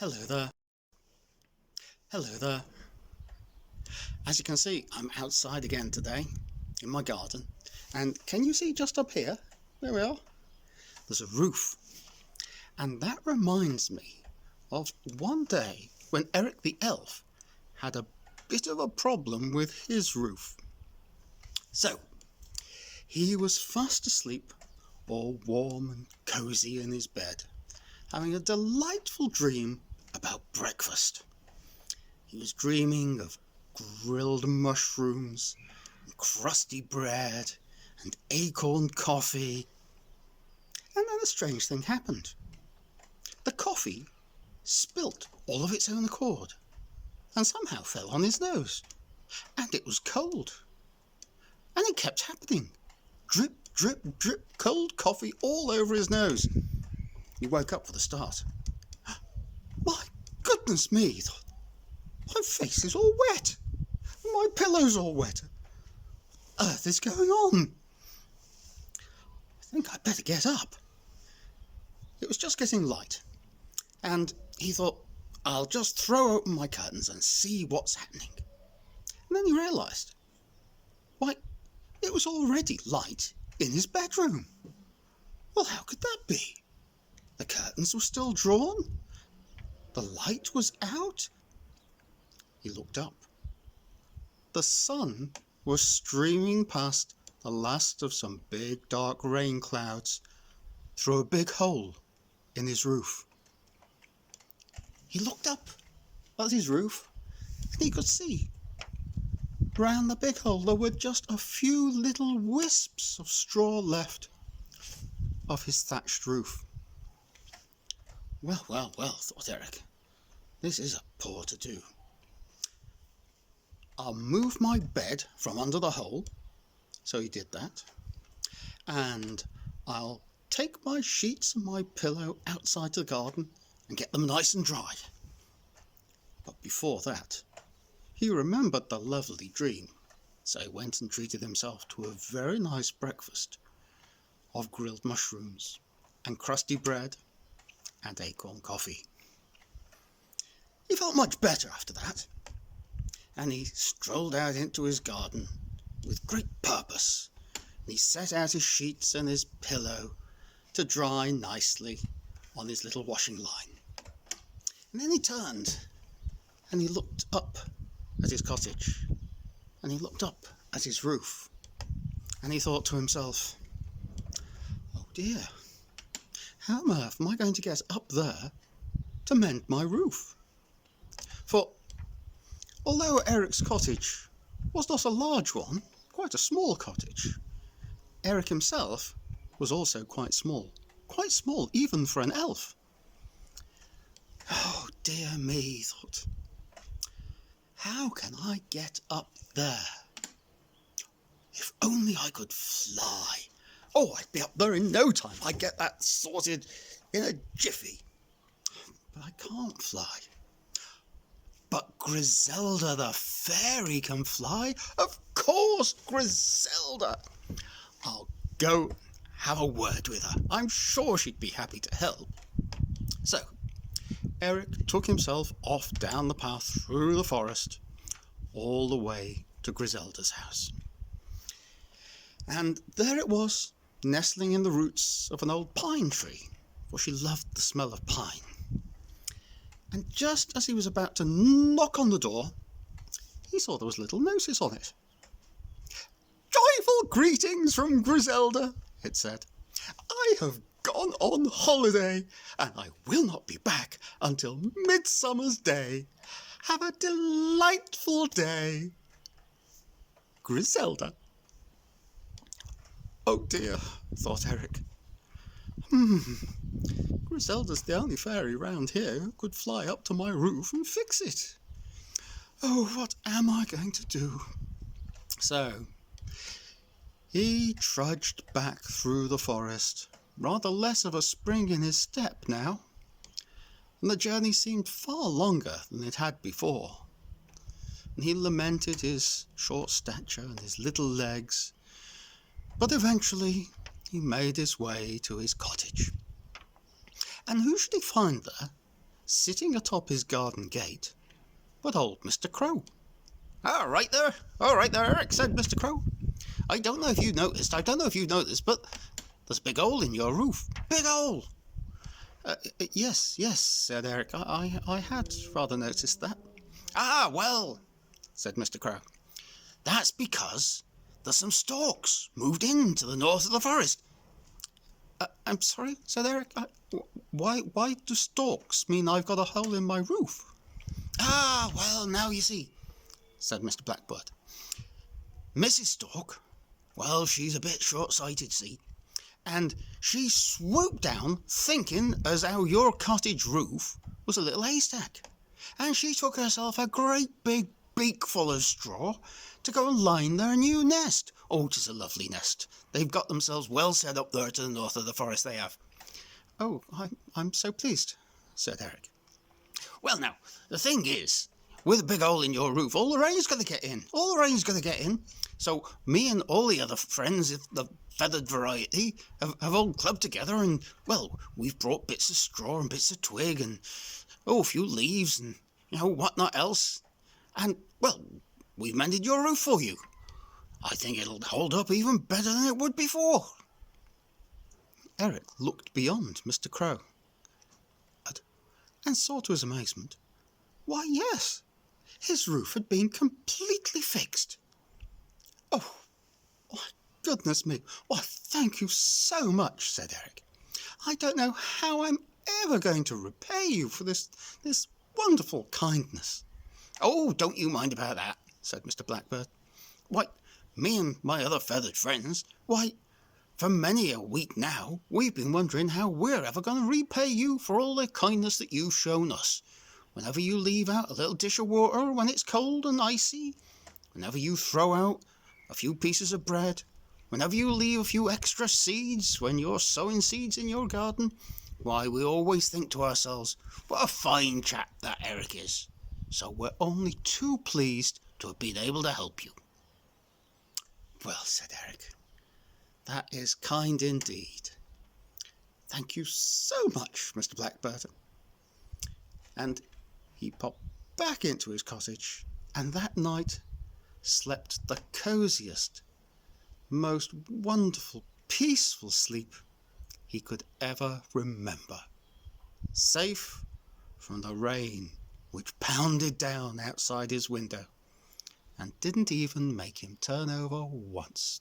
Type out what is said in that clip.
Hello there. Hello there. As you can see, I'm outside again today in my garden. And can you see just up here, where we are? There's a roof. And that reminds me of one day when Eric the elf had a bit of a problem with his roof. So, he was fast asleep, all warm and cosy in his bed, having a delightful dream about breakfast. He was dreaming of grilled mushrooms, and crusty bread, and acorn coffee. And then a strange thing happened. The coffee spilt all of its own accord, and somehow fell on his nose. And it was cold. And it kept happening. Drip, drip, drip, cold coffee all over his nose. He woke up for the start. My goodness me, he thought. My face is all wet. My pillow's all wet. What on earth is going on? I think I'd better get up. It was just getting light, and he thought, I'll just throw open my curtains and see what's happening. And then he realised, why, it was already light in his bedroom. Well, how could that be? The curtains were still drawn. The light was out. He looked up. The sun was streaming past the last of some big dark rain clouds through a big hole in his roof. He looked up at his roof and he could see round the big hole there were just a few little wisps of straw left of his thatched roof. Well, well, well, thought Eric, this is a poor to-do. I'll move my bed from under the hole. So he did that. And I'll take my sheets and my pillow outside to the garden and get them nice and dry. But before that, he remembered the lovely dream. So he went and treated himself to a very nice breakfast of grilled mushrooms and crusty bread and acorn coffee. He felt much better after that. And he strolled out into his garden with great purpose. And he set out his sheets and his pillow to dry nicely on his little washing line. And then he turned and he looked up at his cottage, and he looked up at his roof, and he thought to himself, oh dear, how on earth am I going to get up there to mend my roof? For although Eric's cottage was not a large one, quite a small cottage, Eric himself was also quite small even for an elf. Oh dear me, he thought, how can I get up there? If only I could fly. Oh, I'd be up there in no time. I'd get that sorted in a jiffy. But I can't fly. But Griselda the fairy can fly. Of course, Griselda. I'll go have a word with her. I'm sure she'd be happy to help. So, Eric took himself off down the path through the forest, all the way to Griselda's house. And there it was, nestling in the roots of an old pine tree, for she loved the smell of pine. And just as he was about to knock on the door, he saw there was a little notice on it. Joyful greetings from Griselda, it said. I have gone on holiday, and I will not be back until Midsummer's Day. Have a delightful day. Griselda. Oh dear, thought Eric. Griselda's the only fairy round here who could fly up to my roof and fix it. Oh, what am I going to do? So, he trudged back through the forest, rather less of a spring in his step now, and the journey seemed far longer than it had before. And he lamented his short stature and his little legs, but eventually he made his way to his cottage. And who should he find there sitting atop his garden gate, but old Mr. Crow. All right there, Eric," said Mr. Crow. I don't know if you've noticed, but there's a big hole in your roof. Big hole!" Yes, said Eric. I had rather noticed that." "Ah, well," said Mr. Crow, "that's because there's some storks moved in to the north of the forest." I'm sorry," said Eric. Why do storks mean I've got a hole in my roof?" "Ah, well, now you see," said Mr. Blackbird. "Mrs. Stork, well, she's a bit short-sighted, see, and she swooped down thinking as how your cottage roof was a little haystack, and she took herself a great big beakful of straw to go and line their new nest. Oh, 'tis a lovely nest. They've got themselves well set up there to the north of the forest, they have." "Oh, I'm so pleased," said Eric. "Well, now, the thing is, with a big hole in your roof, all the rain's going to get in. So me and all the other friends of the feathered variety have all clubbed together, and, well, we've brought bits of straw and bits of twig and, a few leaves and, whatnot else. And, well, we've mended your roof for you. I think it'll hold up even better than it would before." Eric looked beyond Mr. Crow and saw to his amazement, why, yes, his roof had been completely fixed. "Oh, my goodness me! Why, thank you so much," said Eric. "I don't know how I'm ever going to repay you for this wonderful kindness." "Oh, don't you mind about that," said Mr. Blackbird. "Why, me and my other feathered friends, for many a week now, we've been wondering how we're ever going to repay you for all the kindness that you've shown us. Whenever you leave out a little dish of water when it's cold and icy, whenever you throw out a few pieces of bread, whenever you leave a few extra seeds when you're sowing seeds in your garden, why, we always think to ourselves, what a fine chap that Eric is. So we're only too pleased to have been able to help you." "Well," said Eric, "that is kind indeed. Thank you so much, Mr. Blackbird." And he popped back into his cottage, and that night slept the cosiest, most wonderful, peaceful sleep he could ever remember, safe from the rain which pounded down outside his window and didn't even make him turn over once.